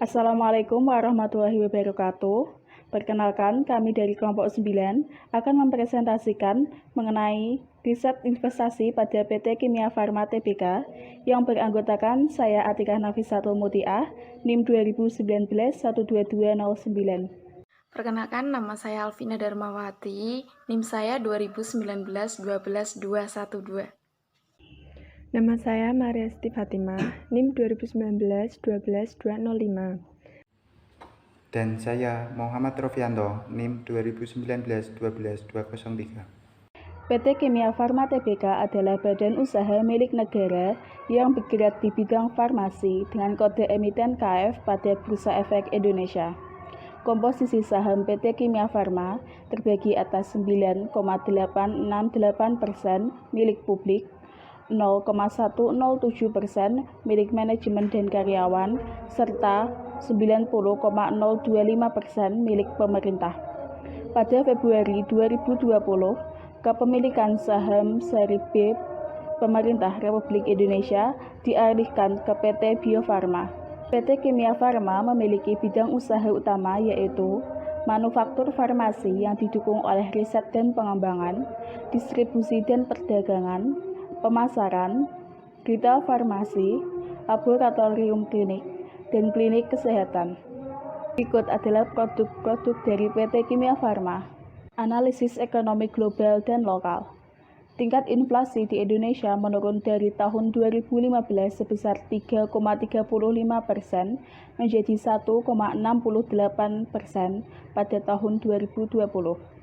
Assalamualaikum warahmatullahi wabarakatuh. Perkenalkan, kami dari kelompok 9 akan mempresentasikan mengenai riset investasi pada PT Kimia Farma Tbk yang beranggotakan saya Atikah Nafisatul Mutiah, NIM 2019-12209. Perkenalkan, nama saya Alvina Darmawati, NIM saya 2019-12212. Nama saya Mariasti Fatimah, NIM 2019-12205. Dan saya Muhammad Rofianto, NIM 2019-12203. PT Kimia Farma Tbk adalah badan usaha milik negara yang bergerak di bidang farmasi dengan kode emiten KF pada Bursa Efek Indonesia. Komposisi saham PT Kimia Farma terbagi atas 9,868% milik publik, 0,107% milik manajemen dan karyawan, serta 90,025% milik pemerintah. Pada Februari 2020, kepemilikan saham seri B pemerintah Republik Indonesia dialihkan ke PT Bio Farma. PT Kimia Farma memiliki bidang usaha utama yaitu manufaktur farmasi yang didukung oleh riset dan pengembangan, distribusi dan perdagangan, pemasaran, retail farmasi, laboratorium klinik, dan klinik kesehatan. Berikut adalah produk-produk dari PT Kimia Farma. Analisis ekonomi global dan lokal. Tingkat inflasi di Indonesia menurun dari tahun 2015 sebesar 3,35% menjadi 1,68% pada tahun 2020.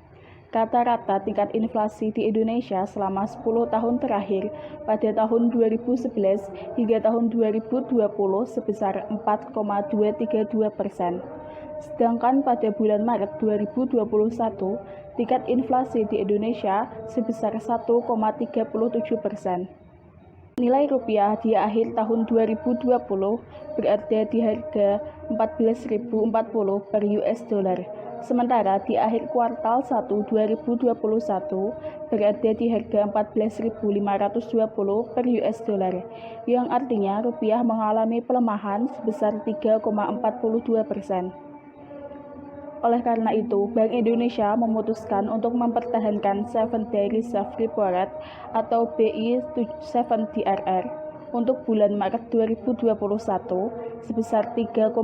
Rata-rata tingkat inflasi di Indonesia selama 10 tahun terakhir pada tahun 2011 hingga tahun 2020 sebesar 4,232%. Sedangkan pada bulan Maret 2021, tingkat inflasi di Indonesia sebesar 1,37%. Nilai rupiah di akhir tahun 2020 berada di harga 14.040 per US dollar. Sementara di akhir kuartal 1 2021 berada di harga 14.520 per US dollar, yang artinya rupiah mengalami pelemahan sebesar 3,42%. Oleh karena itu, Bank Indonesia memutuskan untuk mempertahankan 7-day reserve repo rate atau BI 7DRR untuk bulan Maret 2021 sebesar 3,50%,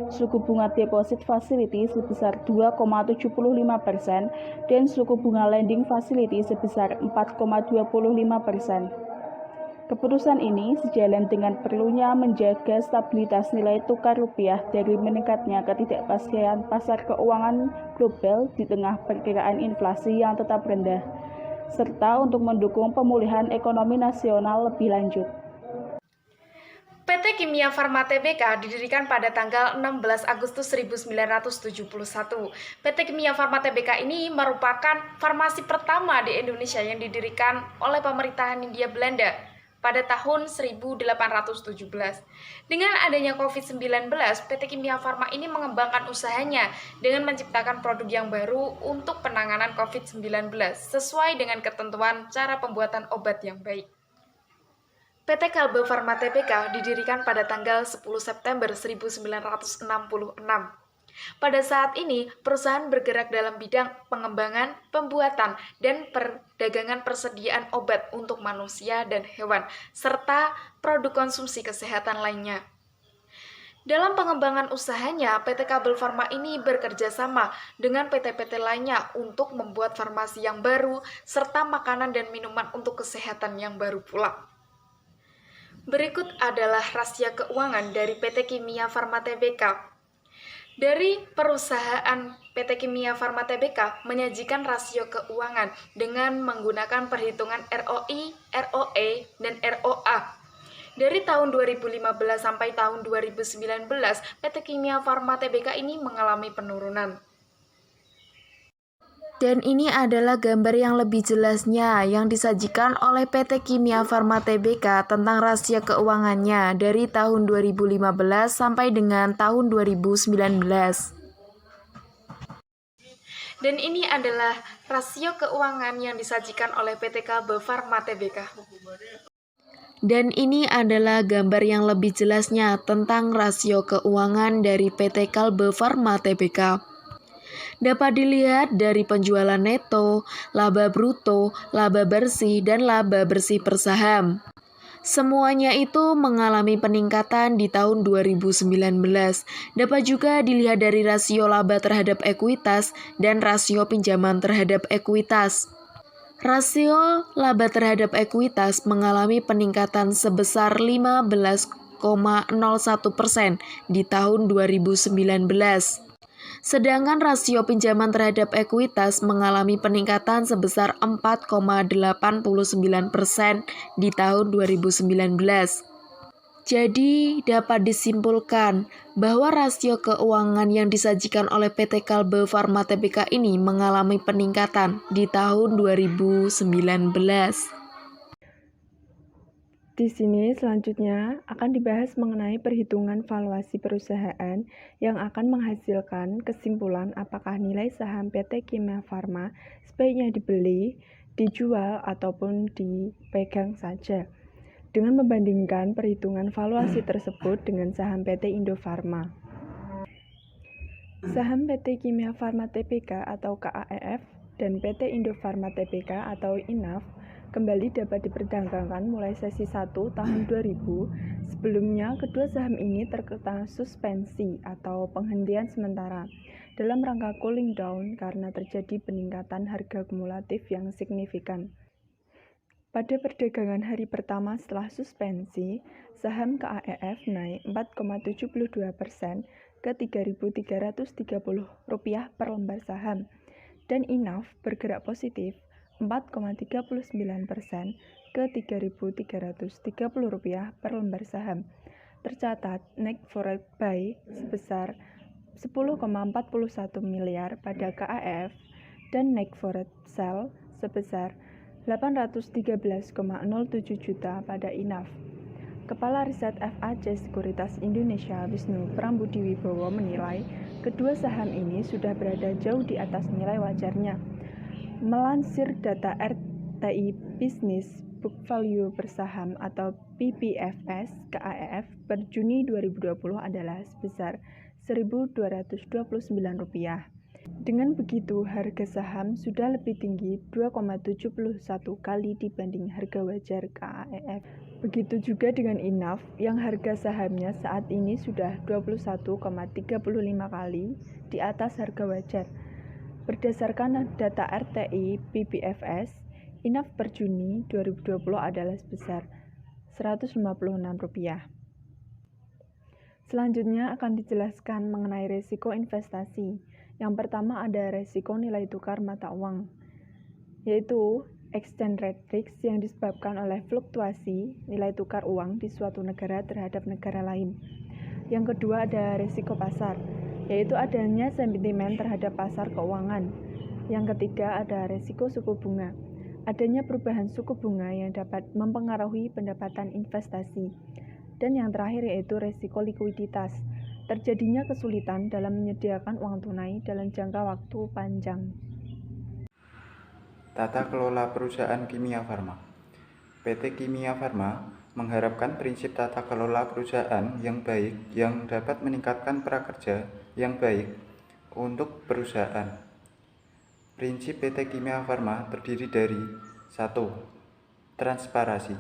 suku bunga deposit facility sebesar 2,75%, dan suku bunga lending facility sebesar 4,25%. Keputusan ini sejalan dengan perlunya menjaga stabilitas nilai tukar rupiah dari meningkatnya ketidakpastian pasar keuangan global di tengah perkiraan inflasi yang tetap rendah, serta untuk mendukung pemulihan ekonomi nasional lebih lanjut. PT Kimia Farma Tbk didirikan pada tanggal 16 Agustus 1971. PT Kimia Farma Tbk ini merupakan farmasi pertama di Indonesia yang didirikan oleh pemerintahan Hindia Belanda pada tahun 1817. Dengan adanya COVID-19, PT Kimia Farma ini mengembangkan usahanya dengan menciptakan produk yang baru untuk penanganan COVID-19 sesuai dengan ketentuan cara pembuatan obat yang baik. PT Kalbe Farma Tbk didirikan pada tanggal 10 September 1966. Pada saat ini, perusahaan bergerak dalam bidang pengembangan, pembuatan, dan perdagangan persediaan obat untuk manusia dan hewan, serta produk konsumsi kesehatan lainnya. Dalam pengembangan usahanya, PT Kabel Farma ini bekerja sama dengan PT-PT lainnya untuk membuat farmasi yang baru, serta makanan dan minuman untuk kesehatan yang baru pula. Berikut adalah rahasia keuangan dari PT Kimia Farma Tbk. Dari perusahaan PT Kimia Farma Tbk menyajikan rasio keuangan dengan menggunakan perhitungan ROI, ROE, dan ROA. Dari tahun 2015 sampai tahun 2019, PT Kimia Farma Tbk ini mengalami penurunan. Dan ini adalah gambar yang lebih jelasnya yang disajikan oleh PT Kimia Farma Tbk tentang rasio keuangannya dari tahun 2015 sampai dengan tahun 2019. Dan ini adalah rasio keuangan yang disajikan oleh PT Kalbe Farma Tbk. Dan ini adalah gambar yang lebih jelasnya tentang rasio keuangan dari PT Kalbe Farma Tbk. Dapat dilihat dari penjualan neto, laba bruto, laba bersih, dan laba bersih per saham. Semuanya itu mengalami peningkatan di tahun 2019. Dapat juga dilihat dari rasio laba terhadap ekuitas dan rasio pinjaman terhadap ekuitas. Rasio laba terhadap ekuitas mengalami peningkatan sebesar 15,01% di tahun 2019. Sedangkan rasio pinjaman terhadap ekuitas mengalami peningkatan sebesar 4,89% di tahun 2019. Jadi, dapat disimpulkan bahwa rasio keuangan yang disajikan oleh PT Kalbe Farma Tbk ini mengalami peningkatan di tahun 2019. Di sini selanjutnya akan dibahas mengenai perhitungan valuasi perusahaan yang akan menghasilkan kesimpulan apakah nilai saham PT Kimia Farma sebaiknya dibeli, dijual, ataupun dipegang saja. Dengan membandingkan perhitungan valuasi tersebut dengan saham PT Indofarma. Saham PT Kimia Farma Tbk atau KAEF dan PT Indofarma Tbk atau INAF kembali dapat diperdagangkan mulai sesi 1 tahun 2000. Sebelumnya, kedua saham ini terkena suspensi atau penghentian sementara dalam rangka cooling down karena terjadi peningkatan harga kumulatif yang signifikan. Pada perdagangan hari pertama setelah suspensi, saham KAEF naik 4,72% ke Rp3.330 per lembar saham, dan INAF bergerak positif 4,39% ke Rp3.330 per lembar saham. Tercatat net forward buy sebesar 10,41 miliar pada KAEF dan net forward sell sebesar 813,07 juta pada INAF. Kepala Riset FAC Sekuritas Indonesia Wisnu Prambudiwibowo menilai kedua saham ini sudah berada jauh di atas nilai wajarnya. Melansir data RTI Business Book Value per saham atau PBFS KAEF per Juni 2020 adalah sebesar Rp1.229. Dengan begitu, harga saham sudah lebih tinggi 2,71 kali dibanding harga wajar KAEF. Begitu juga dengan INAF yang harga sahamnya saat ini sudah 21,35 kali di atas harga wajar. Berdasarkan data RTI PBFS, INAF per Juni 2020 adalah sebesar Rp156. Selanjutnya akan dijelaskan mengenai risiko investasi. Yang pertama ada risiko nilai tukar mata uang, yaitu exchange rate risk yang disebabkan oleh fluktuasi nilai tukar uang di suatu negara terhadap negara lain. Yang kedua ada risiko pasar, yaitu adanya sentimen terhadap pasar keuangan. Yang ketiga ada risiko suku bunga, adanya perubahan suku bunga yang dapat mempengaruhi pendapatan investasi. Dan yang terakhir yaitu risiko likuiditas, terjadinya kesulitan dalam menyediakan uang tunai dalam jangka waktu panjang. Tata kelola perusahaan Kimia Farma. PT Kimia Farma mengharapkan prinsip tata kelola perusahaan yang baik yang dapat meningkatkan prakerja yang baik untuk perusahaan. Prinsip PT Kimia Farma terdiri dari 1. Transparansi,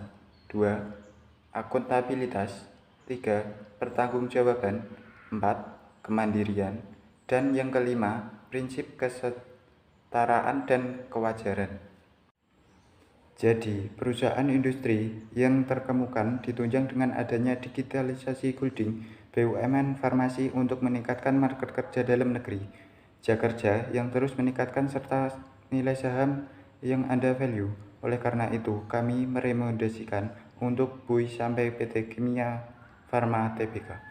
2. Akuntabilitas, 3. Pertanggungjawaban, 4. Kemandirian, dan yang kelima, prinsip kesetaraan dan kewajaran. Jadi, perusahaan industri yang terkemuka ditunjang dengan adanya digitalisasi holding BUMN farmasi untuk meningkatkan market kerja dalam negeri, kerja yang terus meningkatkan serta nilai saham yang ada value. Oleh karena itu, kami merekomendasikan untuk BUI sampai PT Kimia Farma Tbk.